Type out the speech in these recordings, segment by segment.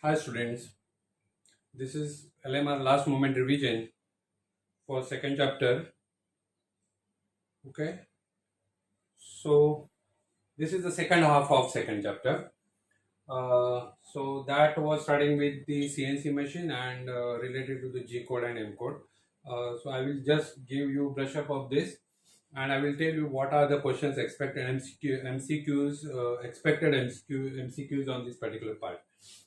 Hi students, this is LMR last moment revision for second chapter. Okay, so this is the second half of second chapter. So that was starting with the CNC machine and related to the G code and M code. So I will just give you brush up of this, and I will tell you what are the questions expected MCQs expected MCQs on this particular part.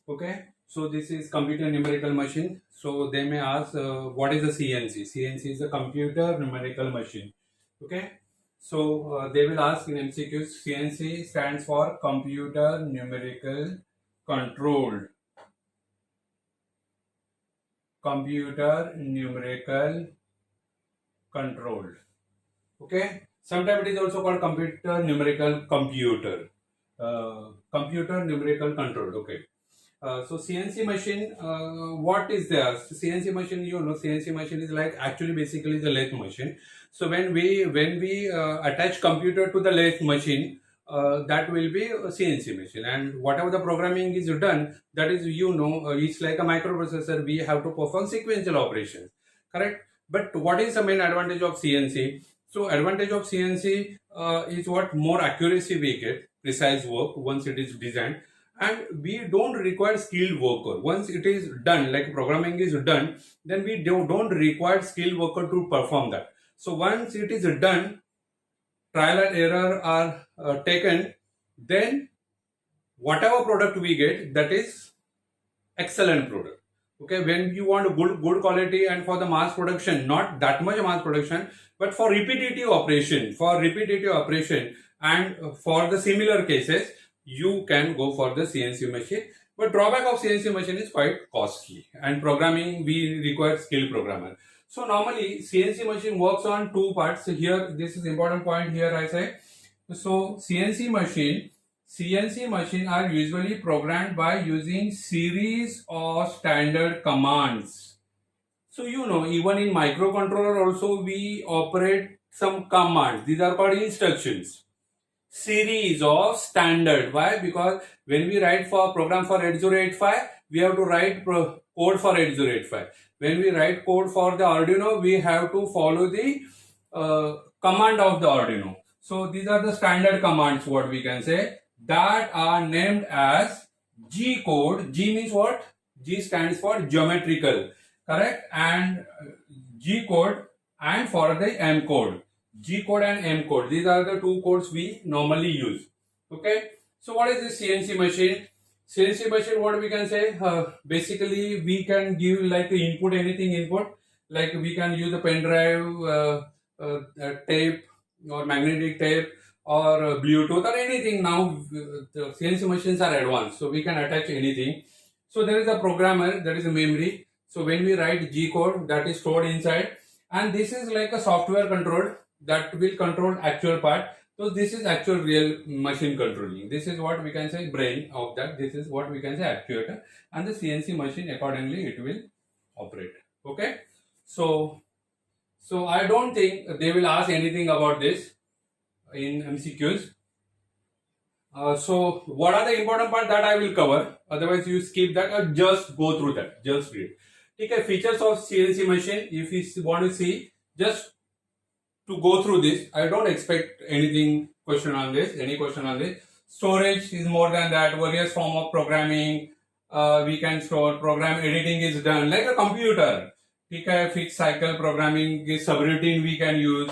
Okay, so this is computer numerical machine. So they may ask what is a CNC? CNC is a computer numerical machine. Okay, so they will ask in MCQs. CNC stands for computer numerical controlled. Computer numerical controlled. Okay, sometimes it is also called computer numerical computer. Computer numerical controlled. Okay. So CNC machine, what is there? CNC machine, CNC machine is like actually basically the lathe machine. So when we attach computer to the lathe machine, that will be a CNC machine, and whatever the programming is done, that is it's like a microprocessor. We have to perform sequential operations, correct? But what is the main advantage of CNC? So advantage of CNC is what more accuracy we get, precise work once it is designed, and we don't require skilled worker. Once it is done, like programming is done, then we don't require skilled worker to perform that. So once it is done, trial and error are taken, then whatever product we get, that is excellent product. Okay, when you want a good quality and for the mass production, not that much mass production, but for repetitive operation and for the similar cases, you can go for the CNC machine. But drawback of CNC machine is quite costly, and programming we require skilled programmer. So normally CNC machine works on two parts. Here, this is important point here I say. So CNC machine are usually programmed by using series of standard commands. So even in microcontroller also we operate some commands. These are called instructions. Series of standard. Why? Because when we write for program for 8085, we have to write code for 8085. When we write code for the Arduino, we have to follow the command of the Arduino. So these are the standard commands, what we can say, that are named as G code. G means what? G stands for geometrical, correct? And G code, and for the M code. G code and M code. These are the two codes we normally use. Okay. So what is this CNC machine? CNC machine, what we can say? Basically, we can give like input, anything input. Like we can use a pen drive, tape, or magnetic tape, or Bluetooth, or anything. Now the CNC machines are advanced, so we can attach anything. So there is a programmer, there is a memory. So when we write G code, that is stored inside, and this is like a software control that will control actual part. So this is actual real machine controlling. This is what we can say brain of that. This is what we can say actuator, and the CNC machine accordingly it will operate. Okay. So I don't think they will ask anything about this in MCQs. So what are the important part that I will cover? Otherwise you skip that or just go through that. Just read. Okay, features of CNC machine. If you want to see, just to go through this, I don't expect any question on this. Storage is more than that. Various form of programming. We can store. Program editing is done like a computer. Okay, fixed cycle programming is subroutine we can use.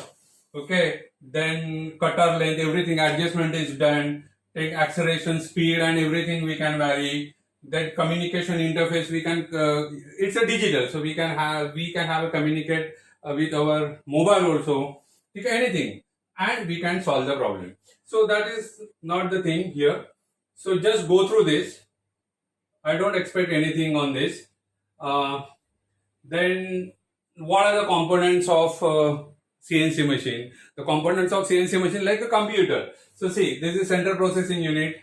Okay, then cutter length, everything adjustment is done. Take acceleration, speed, and everything we can vary. That communication interface we can. It's a digital, so we can have a communicate with our mobile also. Anything, and we can solve the problem. So that is not the thing here. So just go through this. I don't expect anything on this. Then what are the components of CNC machine? The components of CNC machine like a computer. So see, this is central processing unit,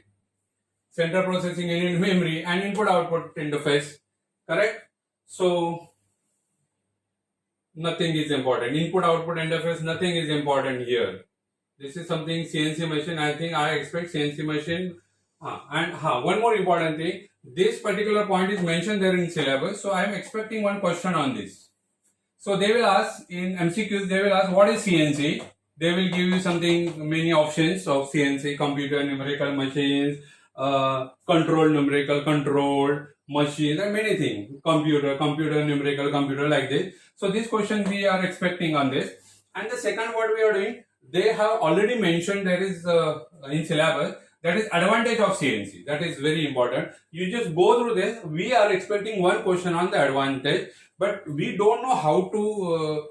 memory, and input output interface, correct? So nothing is important. Input output interface, nothing is important here. This is something CNC machine. I think I expect CNC machine One more important thing. This particular point is mentioned there in syllabus, so I am expecting one question on this. So they will ask in MCQs, they will ask what is CNC. They will give you something, many options of CNC: computer numerical machines, control numerical control machines, and many things. Computer numerical computer, like this. So this question we are expecting on this. And the second, what we are doing, they have already mentioned there is in syllabus, that is advantage of CNC. That is very important. You just go through this. We are expecting one question on the advantage, but we don't know how to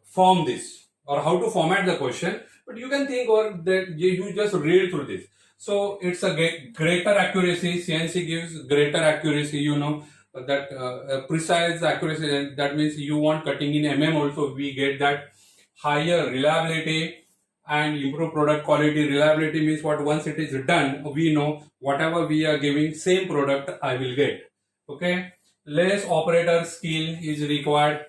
form this or how to format the question. But you can think, or that you just read through this. So it's a greater accuracy. CNC gives greater accuracy. You know that precise accuracy. That means you want cutting in also. We get that higher reliability and improve product quality. Reliability means what? Once it is done, we know whatever we are giving, same product I will get. Okay. Less operator skill is required.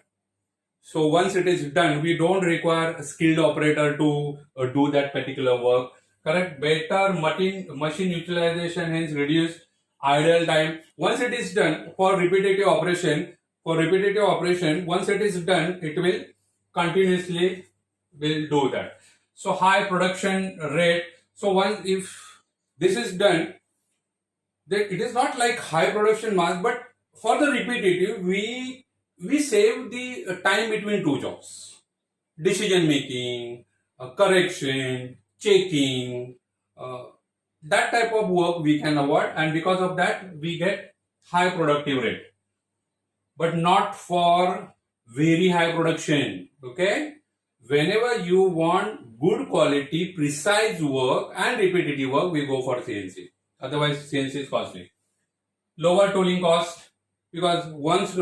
So once it is done, we don't require a skilled operator to do that particular work. Correct. Better machine utilization, hence reduce idle time. Once it is done for repetitive operation, once it is done, it will continuously will do that. So high production rate. So once if this is done, then it is not like high production mass, but for the repetitive, we save the time between two jobs. Decision making, correction, checking, that type of work we can avoid, and because of that we get high productive rate, but not for very high production. Okay. Whenever you want good quality, precise work and repetitive work, we go for CNC. Otherwise, CNC is costly. Lower tooling cost, because once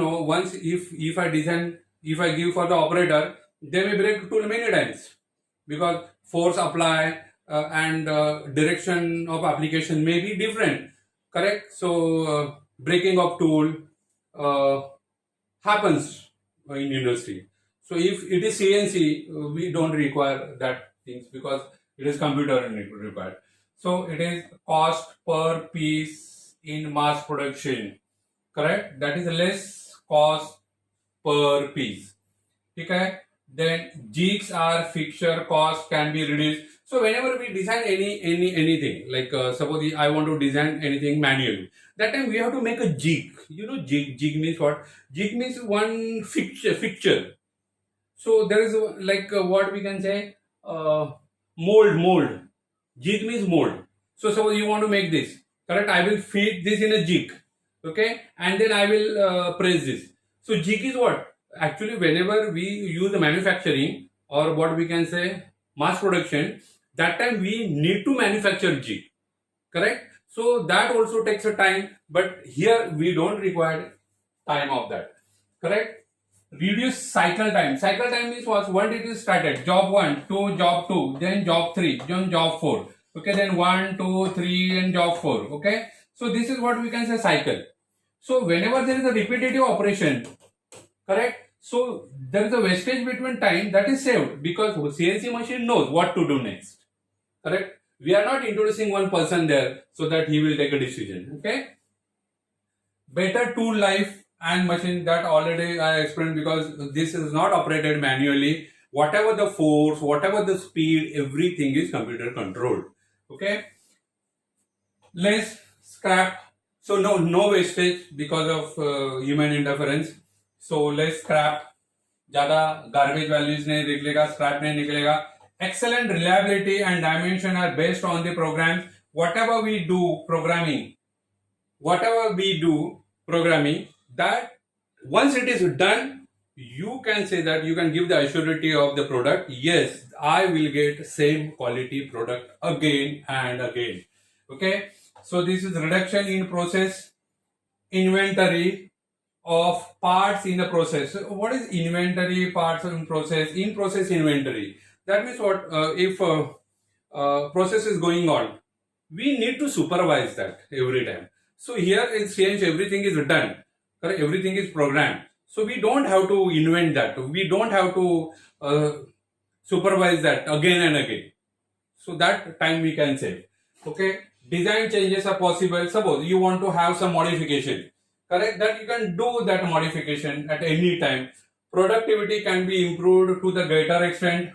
if I give for the operator, they may break tool many times because force apply and direction of application may be different. Correct. So breaking of tool happens in industry. So if it is CNC, we don't require that things because it is computer required. So it is cost per piece in mass production. Correct. That is less cost per piece. Okay. Then jigs or fixture cost can be reduced. So whenever we design anything, like suppose I want to design anything manually, that time we have to make a jig. You know, jig means what? Jig means one fixture. So there is like what we can say, mold. Jig means mold. So suppose you want to make this, correct? I will feed this in a jig, okay, and then I will press this. So jig is what? Actually, whenever we use the manufacturing or what we can say mass production, that time we need to manufacture jig, correct? So that also takes a time, but here we don't require time of that, correct? Reduce cycle time. Cycle time means what? Once it is started, job 1, 2, job 2, then job 3, then job 4. Okay, then 1, 2, 3, and job 4. Okay, so this is what we can say cycle. So whenever there is a repetitive operation, correct? So there is a wastage between time that is saved because CNC machine knows what to do next. Correct? We are not introducing one person there so that he will take a decision. Okay. Better tool life and machine, that already I explained, because this is not operated manually. Whatever the force, whatever the speed, everything is computer controlled. Okay. Less scrap. So no wastage because of human interference. So less scrap. ज़्यादा garbage values नहीं निकलेगा, scrap नहीं निकलेगा. Excellent reliability and dimension are based on the programs. Whatever we do programming, that once it is done, you can say that you can give the assurity of the product. Yes, I will get same quality product again and again. Okay. So this is reduction in process, inventory of parts in the process. So what is inventory, parts in process? In process inventory. That means what? If process is going on, we need to supervise that every time. So here in CNC, everything is done. Correct? Everything is programmed. So we don't have to invent that. We don't have to supervise that again and again. So that time we can save. Okay, design changes are possible. Suppose you want to have some modification, correct, that you can do that modification at any time. Productivity can be improved to the greater extent.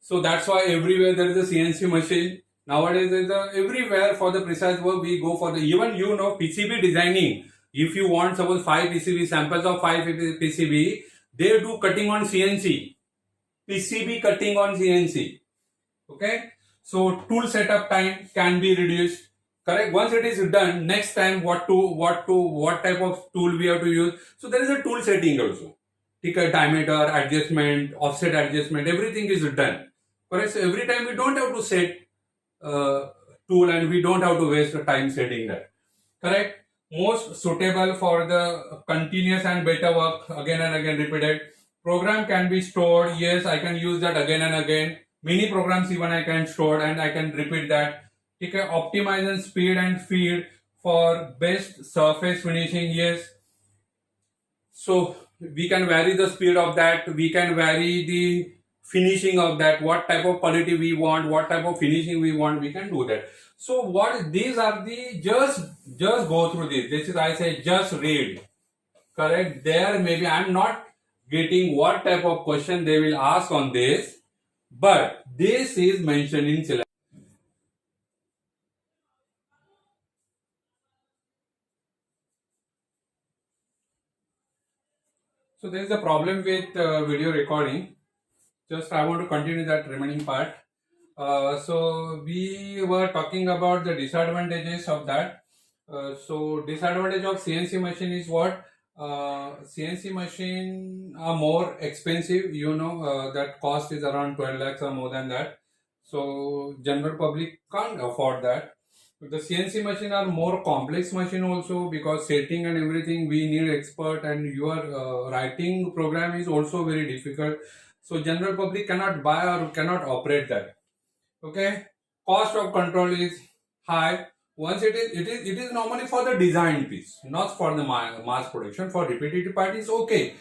So that's why everywhere there is a CNC machine. Nowadays there is everywhere for the precise work we go for the, even PCB designing. If you want suppose 5 PCB samples of 5 PCB, they do cutting on CNC. PCB cutting on CNC. Okay, so tool setup time can be reduced. Correct. Once it is done, next time what type of tool we have to use. So there is a tool setting also. Ticker diameter adjustment, offset adjustment, everything is done. Correct. So every time we don't have to set tool and we don't have to waste the time setting that. Correct. Most suitable for the continuous and better work again and again repeated. Program can be stored. Yes, I can use that again and again. Many programs even I can store and I can repeat that. Okay, optimize speed and feed for best surface finishing. Yes, so we can vary the speed of that. We can vary the finishing of that. What type of quality we want, what type of finishing we want, we can do that. So what these are the just go through this. This is I say just read. Correct. There maybe I'm not getting what type of question they will ask on this, but this is mentioned in syllabus. So there is a problem with video recording. Just I want to continue that remaining part. So we were talking about the disadvantages of that. So disadvantage of CNC machine is what? CNC machine are more expensive. That cost is around 12 lakhs or more than that. So general public can't afford that. The CNC machine are more complex machine also, because setting and everything we need expert, and your writing program is also very difficult. So general public cannot buy or cannot operate that. Okay, cost of control is high. Once it is normally for the design piece, not for the mass production. For repetitive part is okay,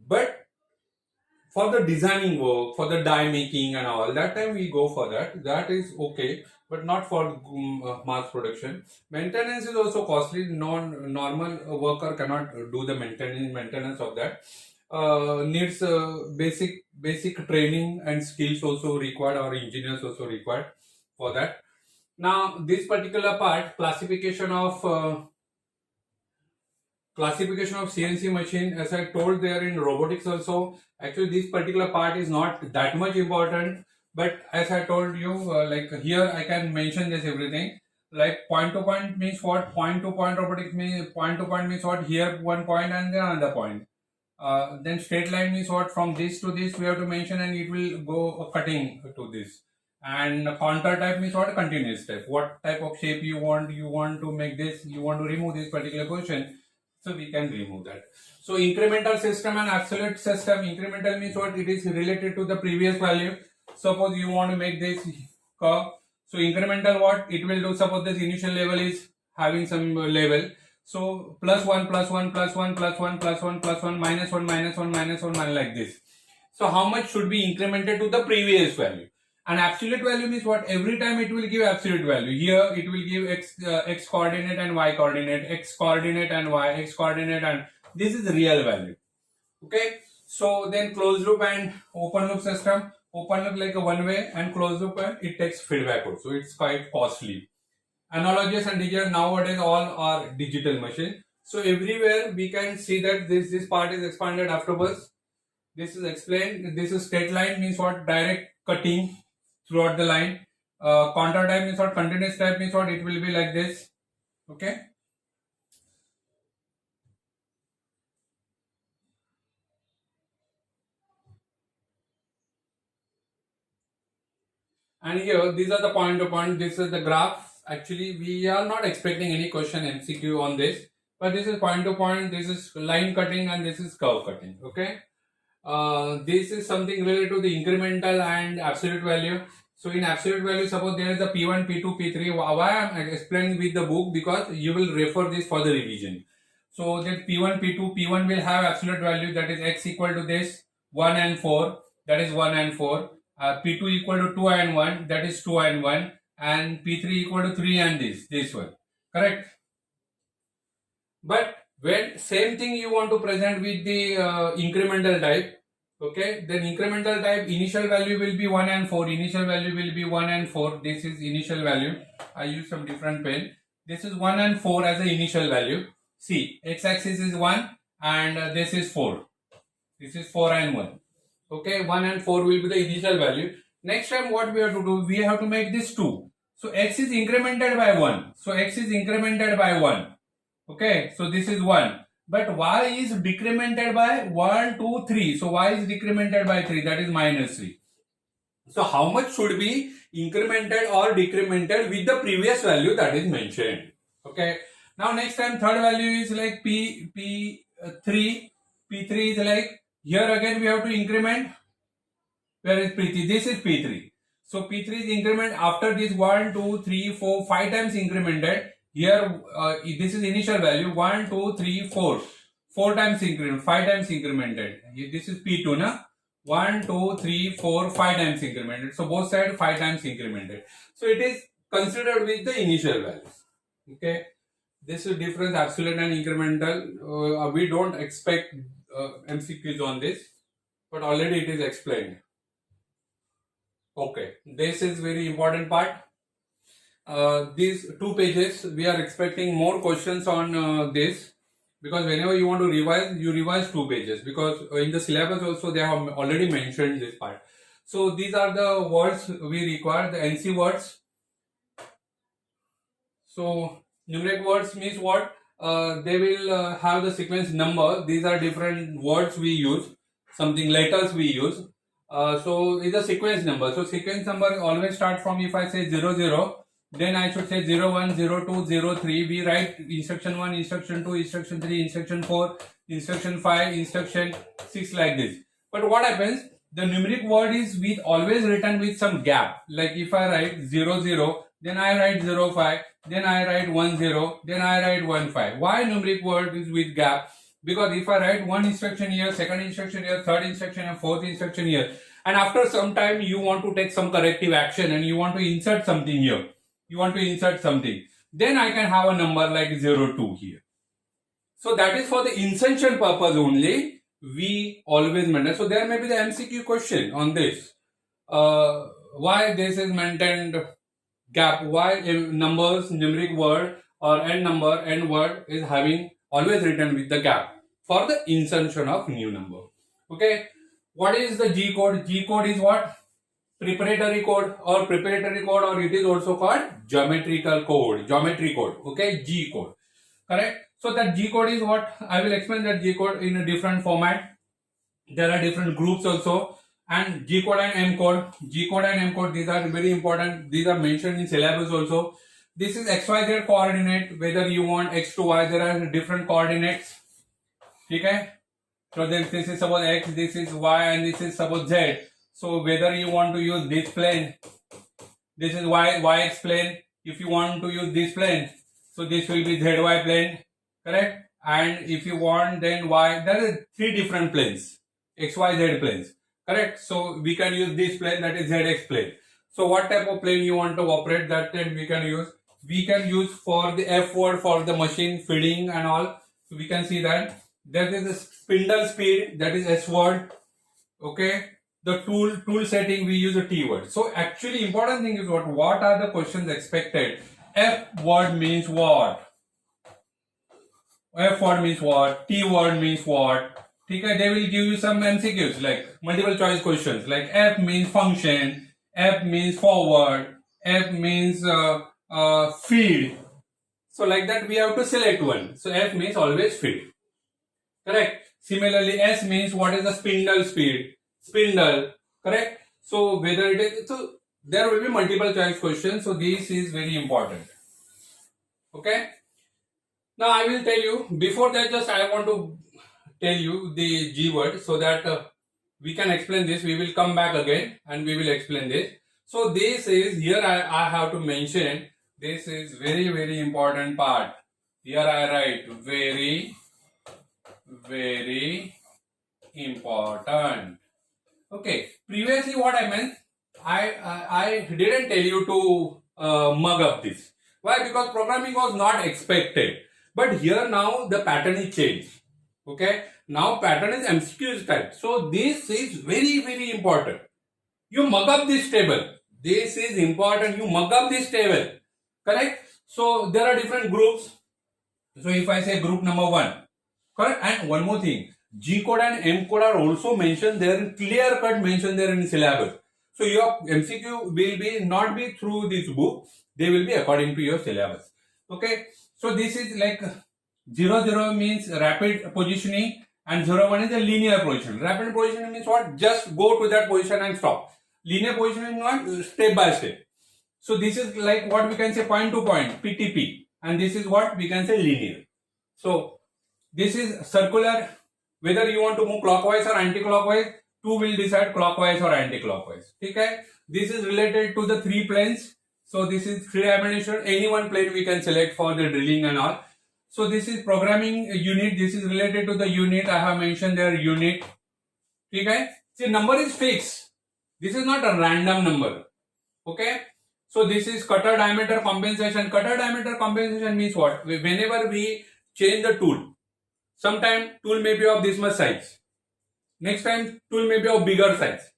but for the designing work, for the die making and all that time we go for that. That is okay, but not for mass production. Maintenance is also costly. Normal worker cannot do the maintenance of that. Needs basic training and skills also required, or engineers also required for that. Now this particular part, classification of CNC machine, as I told there in robotics also, actually this particular part is not that much important, but as I told you, like here I can mention this everything. Like point to point means what? Point to point robotics means, point to point means what? Here one point and then another point. Then straight line means what? From this to this we have to mention, and it will go cutting to this. And contour type means what? Continuous type. What type of shape you want? You want to make this, you want to remove this particular portion, so we can remove that. So incremental system and absolute system. Incremental means what? It is related to the previous value. Suppose you want to make this curve. So incremental what? It will do, suppose this initial level is having some level. So plus 1, plus 1, plus 1, plus 1, plus 1, plus 1, minus 1, minus 1, minus 1, like this. So how much should be incremented to the previous value? And absolute value means what? Every time it will give absolute value. Here it will give x coordinate and y coordinate, x coordinate and y, x coordinate, and this is the real value. Okay. So then closed loop and open loop system. Open loop like a one way, and closed loop it takes feedback also. It's quite costly. Analogous and digital, nowadays all are digital machine. So everywhere we can see that this part is expanded afterwards. This is explained. This is straight line means what? Direct cutting throughout the line. Contour type means what? Continuous type means what? It will be like this. Okay. And here these are the point to point. This is the graph. Actually, we are not expecting any question MCQ on this, but this is point to point. This is line cutting, and this is curve cutting. Okay. This is something related to the incremental and absolute value. So in absolute value, suppose there is a P1, P2, P3. Why I am explaining with the book? Because you will refer this for the revision. So that P1, P2, P1 will have absolute value, that is x equal to this 1 and 4, that is 1 and 4. P2 equal to 2 and 1, that is 2 and 1. and P3 equal to 3 and this one, correct? But when same thing you want to present with the incremental type, okay, then incremental type initial value will be 1 and 4, initial value will be 1 and 4, this is initial value, I use some different pen, this is 1 and 4 as the initial value, see x-axis is 1 and this is 4, this is 4 and 1, okay, 1 and 4 will be the initial value. Next time what we have to do, we have to make this 2, so x is incremented by 1, so x is incremented by 1, okay, so this is 1, but y is decremented by 1, 2, 3, so y is decremented by 3, that is minus 3. So how much should be incremented or decremented with the previous value that is mentioned, okay. Now next time third value is like P3 is like, here again we have to increment, where is P3, this is P3, so P3 is increment after this 1, 2, 3, 4, 5 times incremented. Here this is initial value 1, 2, 3, 4, 4 times increment, 5 times incremented. This is P2 na, 1, 2, 3, 4, 5 times incremented. So both sides 5 times incremented. So it is considered with the initial values. Okay, this is difference absolute and incremental. We don't expect MCQs on this, but already it is explained. Okay, this is very important part. These 2 pages we are expecting more questions on this, because whenever you want to revise, you revise 2 pages, because in the syllabus also they have already mentioned this part. So these are the words we require, the NC words. So numeric words means what? They will have the sequence number. These are different words we use, something letters we use. So it's a sequence number. So sequence number always start from, if I say 0, 0, then I should say 0, 1, 0, 2, 0, 3. We write instruction 1, instruction 2, instruction 3, instruction 4, instruction 5, instruction 6, like this. But what happens? The numeric word is with always written with some gap. Like if I write 0, 0, then I write 0, 5, then I write 1, 0, then I write 1, 5. Why numeric word is with gap? Because if I write one instruction here, second instruction here, third instruction here, fourth instruction here, and after some time you want to take some corrective action and you want to insert something here, then I can have a number like 0, 2 here. So that is for the insertion purpose only, we always maintain. So there may be the MCQ question on this. Why this is maintained gap? Why numbers, numeric word or n number, n word is having always written with the gap for the insertion of new number. Okay. What is the G code? G code is what? Preparatory code, or it is also called geometrical code, geometry code, okay, G code, correct. So that G code is what? I will explain that G code in a different format. There are different groups also, and G code and M code, these are very important, these are mentioned in syllabus also. This is XYZ coordinate, whether you want X to Y, there are different coordinates, okay. So this is suppose X, this is Y, and this is suppose Z. So whether you want to use this plane, this is YX plane. If you want to use this plane, so this will be ZY plane, correct? And if you want then Y, there are 3 different planes, XYZ planes, correct? So we can use this plane, that is ZX plane. So what type of plane you want to operate, that plane we can use. We can use for the F word for the machine feeding and all. So we can see that there is a spindle speed, that is S word, okay. The tool setting, we use a T word. So actually important thing is what are the questions expected? F word means what? F word means what? T word means what? Okay, they will give you some MCQs like multiple choice questions, like F means function, F means forward, F means feed. So like that we have to select one. So F means always feed, correct. Similarly, S means what is the spindle speed? Spindle, correct. So whether it is, so there will be multiple choice questions, so this is very important, okay. Now I will tell you, before that just I want to tell you the G word, so that we can explain this. We will come back again and we will explain this. So this is, here I have to mention, this is very, very important part. Here I write very, very important. Okay, previously what I meant, I didn't tell you to mug up this. Why? Because programming was not expected. But here now the pattern is changed. Okay. Now pattern is MCQ type. So this is very, very important. You mug up this table. This is important. You mug up this table. Correct? So there are different groups. So if I say group number 1, correct? And one more thing, G code and M code are also mentioned there, in clear cut mentioned there in syllabus. So your MCQ will be not be through this book, they will be according to your syllabus. Okay. So this is like 0 means rapid positioning and 1 is a linear position. Rapid positioning means what? Just go to that position and stop. Linear positioning means step by step. So this is like what we can say point to point, PTP, and this is what we can say linear. So this is circular. Whether you want to move clockwise or anti-clockwise, 2 will decide clockwise or anti-clockwise. Okay. This is related to the 3 planes. So this is 3-dimensional. Any one plane we can select for the drilling and all. So this is programming unit. This is related to the unit. I have mentioned there unit. Okay. See, number is fixed. This is not a random number. Okay. So this is cutter diameter compensation. Cutter diameter compensation means what? Whenever we change the tool, sometime tool may be of this much size. Next time tool may be of bigger size.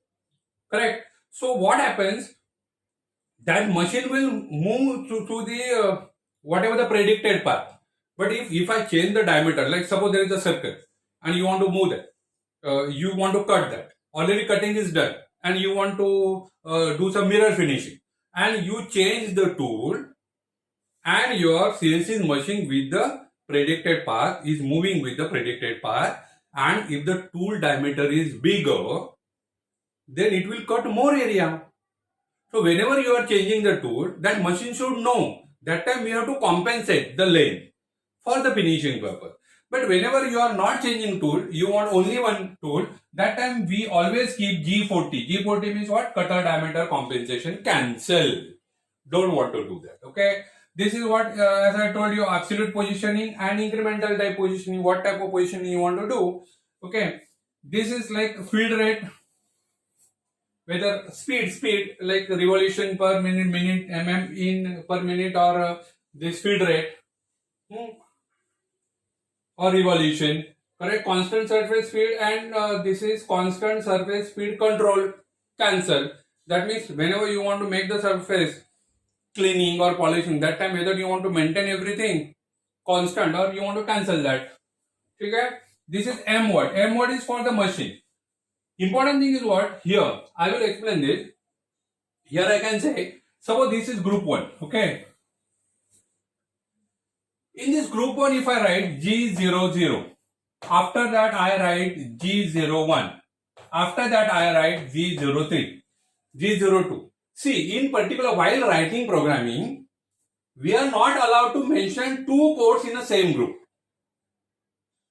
Correct? So what happens? That machine will move to the whatever the predicted path. But if I change the diameter, like suppose there is a circle and you want to move that, you want to cut that. Already cutting is done and you want to do some mirror finishing. And you change the tool and your CNC machine with the predicted path is moving with the predicted path, and if the tool diameter is bigger, then it will cut more area. So whenever you are changing the tool, that machine should know that time we have to compensate the length for the finishing purpose. But whenever you are not changing tool, you want only one tool, that time we always keep G40. G40 means what? Cutter diameter compensation cancel. Don't want to do that. Okay. This is what, as I told you, absolute positioning and incremental type positioning. What type of positioning you want to do? Okay. This is like field rate. Whether speed like revolution per minute, mm in per minute, or this field rate. Or revolution, correct? Constant surface speed, and this is constant surface speed control, cancel. That means whenever you want to make the surface cleaning or polishing, that time whether you want to maintain everything constant or you want to cancel that. Okay? This is M word. M word is for the machine. Important thing is what? Here, I will explain this. Here I can say, suppose this is group 1, okay? In this group 1, if I write G00, after that I write G01, after that I write G03, G02. See, in particular, while writing programming, we are not allowed to mention 2 codes in the same group.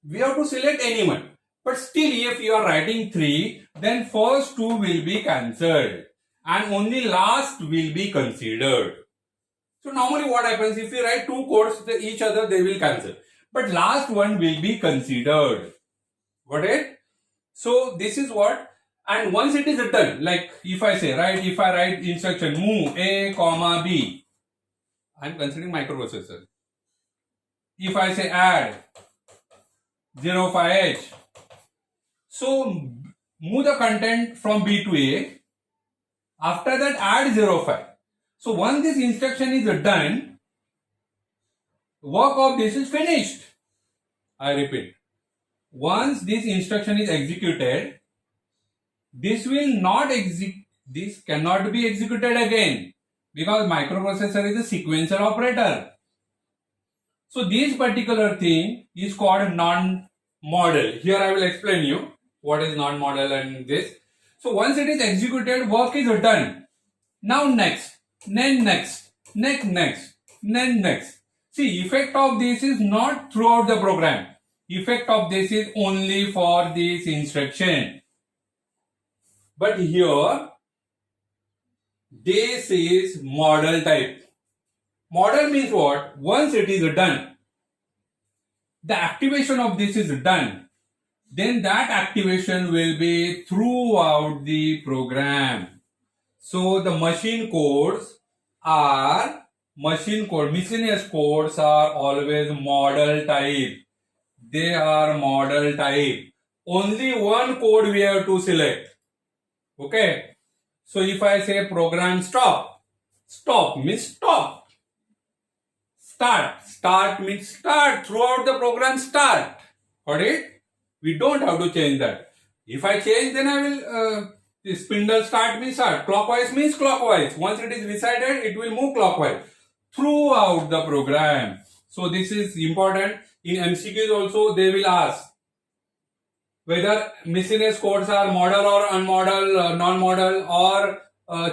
We have to select any one. But still, if you are writing 3, then first 2 will be cancelled and only last will be considered. So normally what happens, if you write 2 codes each other, they will cancel. But last one will be considered. Got it? So this is what, and once it is written, like if I say, right, if I write instruction move A, comma B, I am considering microprocessor. If I say add 05H, so move the content from B to A. After that add 05. So once this instruction is done, work of this is finished. I repeat. Once this instruction is executed, this will not this cannot be executed again because microprocessor is a sequential operator. So this particular thing is called non-model. Here I will explain you what is non-model and this. So once it is executed, work is done. Now next, then next, next. See, effect of this is not throughout the program. Effect of this is only for this instruction. But here, this is model type. Model means what? Once it is done, the activation of this is done, then that activation will be throughout the program. So the machine codes are machine code. Miscellaneous codes are always model type. They are model type. Only one code we have to select. Okay. So if I say program stop, stop means stop. Start means start. Throughout the program start. Got it? We don't have to change that. If I change, then I will spindle start means start. Clockwise means clockwise. Once it is decided, it will move clockwise throughout the program. So this is important. In MCQs also they will ask whether miscellaneous codes are model or unmodel, non-model or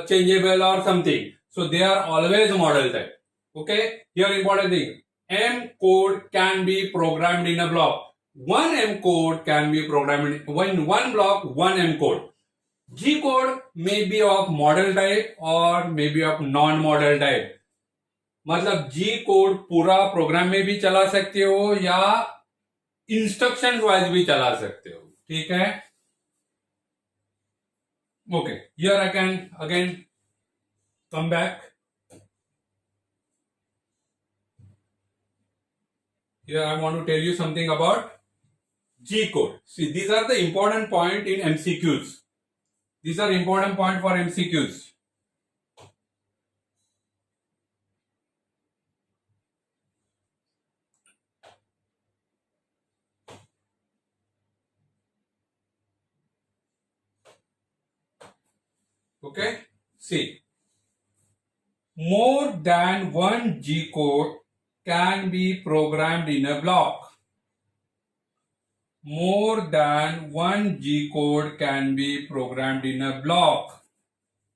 changeable or something. So they are always model type. Okay. Here important thing. M code can be programmed in a block. One M code can be programmed in one block, one M code. G code may be of model type or may be of non-model type. मतलब G code पूरा programme में भी चला सकते हो या instruction wise भी चला सकते हो. ठीक है. Okay. Here I can again come back. Here I want to tell you something about G code. See, these are the important point in MCQs. These are important point for MCQs. Okay. See, more than one G code can be programmed in a block. More than one G code can be programmed in a block.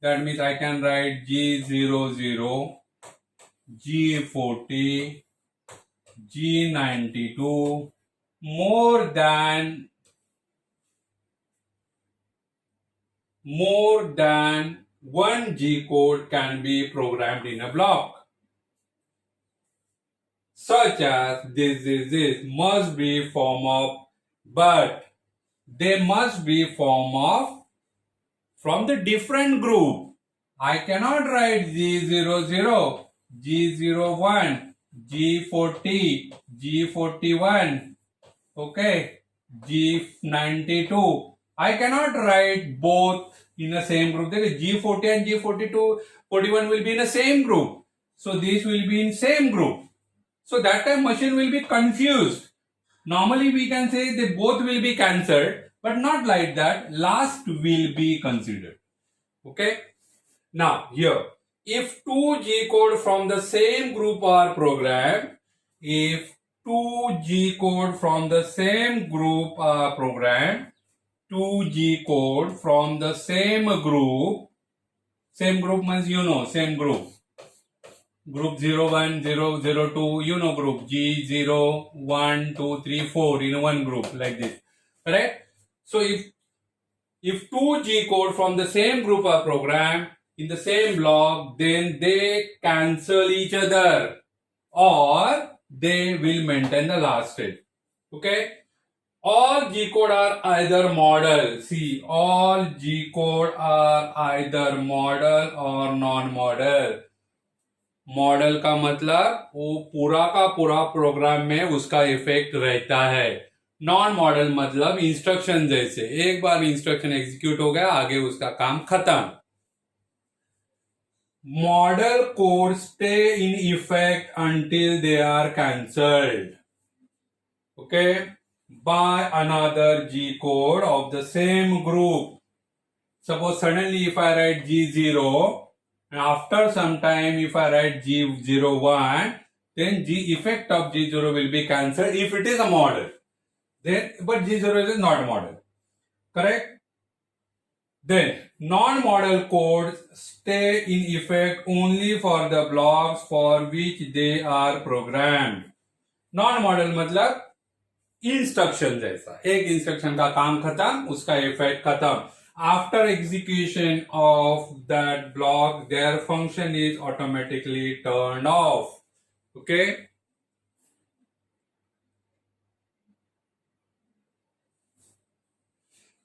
That means I can write G00, G40, G92. More than one G code can be programmed in a block. Such as this must be form of, but they must be form of from the different group. I cannot write G00, G01, G40, G41, okay, G92. I cannot write both in the same group. G40 and G42, 41 will be in the same group. So these will be in same group. So that time machine will be confused. Normally we can say they both will be cancelled, but not like that. Last will be considered. Okay. Now here, if two G code from the same group are programmed, if two G code from the same group are programmed, 2G code from the same group means same group. Group 01, 0, 02, group G0, 1, 2, 3, 4 in one group like this. Correct? So if 2G code from the same group are programmed in the same block, then they cancel each other or they will maintain the last state. Okay? All G code are either model. See, all G code are either model or non-model. Model का मतलब वो पूरा का पूरा programme में उसका effect रहता है. नॉन मॉडल मतलब इंस्ट्रक्शन जैसे एक बार इंस्ट्रक्शन एग्जीक्यूट हो गया, आगे उसका काम खत्म. Model code stay in effect until they are cancelled, okay, by another G code of the same group. Suppose suddenly if I write G0 and after some time if I write G01, then G effect of G0 will be cancelled if it is a model. Then, but G0 is not a model. Correct? Then non-model codes stay in effect only for the blocks for which they are programmed. Non-model मतलब instruction जैसा, एक instruction का काम खत्म, उसका effect खत्म. After execution of that block their function is automatically turn off. Okay,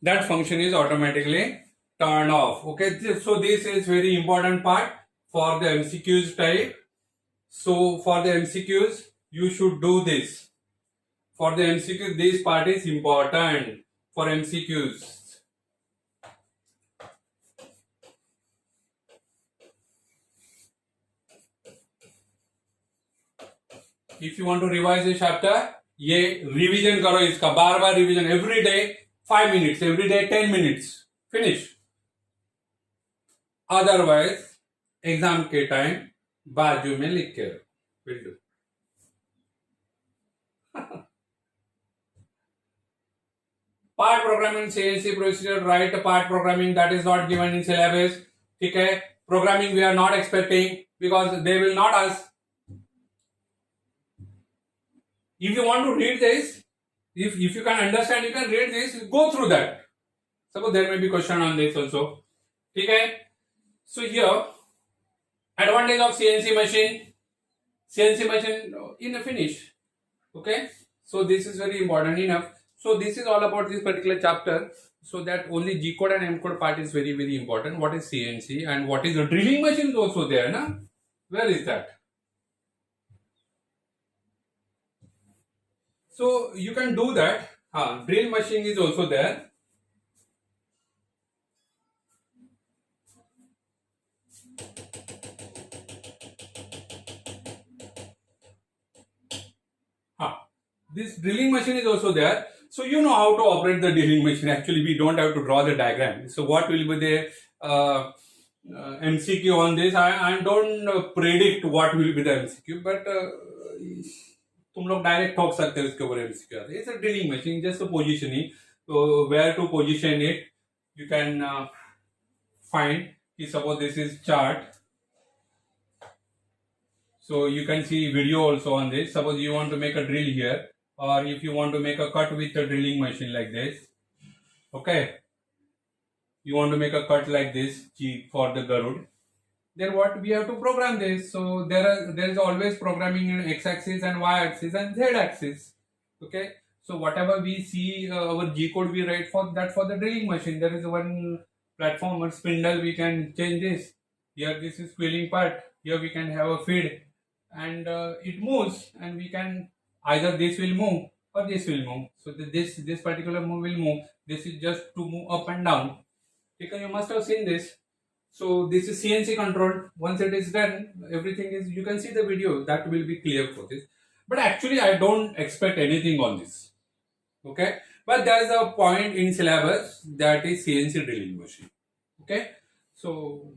that function is automatically turned off. Okay, so this is very important part for the MCQs type. So for the MCQs, you should do this. For the MCQs, this part is important for MCQs. If you want to revise this chapter, ये revision करो इसका, बार बार revision, every day 5 minutes, every day 10 minutes, finish. Otherwise, exam के time बाजू में लिख के will do. Part programming CNC procedure, write part programming that is not given in syllabus. ठीक है, programming we are not expecting because they will not ask. If you want to read this, if you can understand, you can read this, go through that. Suppose there may be question on this also. Okay? So here, advantage of CNC machine in a finish. Okay? So this is very important enough. So this is all about this particular chapter. So that only G code and M code part is very, very important. What is CNC and what is the drilling machine is also there, na? Where is that? So you can do that. Drill machine is also there. This drilling machine is also there. So you know how to operate the drilling machine. Actually, we don't have to draw the diagram. So what will be the MCQ on this? I don't predict what will be the MCQ, but तुम लोग direct ठोक सकते हो इसके ऊपर MCQ. It's a drilling machine, just a positioning. So where to position it, you can find. Suppose this is chart. So you can see video also on this. Suppose you want to make a drill here, or if you want to make a cut with a drilling machine like this. Okay. You want to make a cut like this for the Garud. Then what we have to program this. So there is always programming in x-axis and y-axis and z-axis. Okay. So whatever we see our G code we write for that for the drilling machine. There is one platform or spindle, we can change this. Here this is quilling part. Here we can have a feed and it moves, and we can either this will move or this will move. So this particular move will move. This is just to move up and down. Because you must have seen this. So this is CNC controlled. Once it is done, everything is, you can see the video, that will be clear for this. But actually I don't expect anything on this. Okay. But there is a point in syllabus that is CNC drilling machine. Okay. So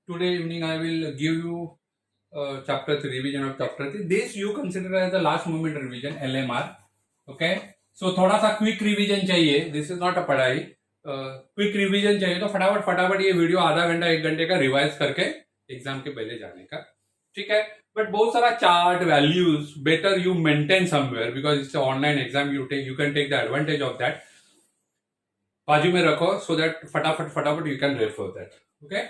today evening I will give you chapter 3, revision of chapter 3. This you consider as the last moment revision, LMR. Okay. So थोड़ा सा quick revision चाहिए. This is not a पढ़ाई. Quick revision चाहिए तो फटाफट ये video आधा घंटा 1 घंटे का रिवाइज करके एग्जाम के पहले जाने का. ठीक है. बट बहुत सारा chart values better you maintain somewhere because it's online exam. You can take the advantage of that. बाजू में रखो सो दैट फटाफट you can refer that. Okay.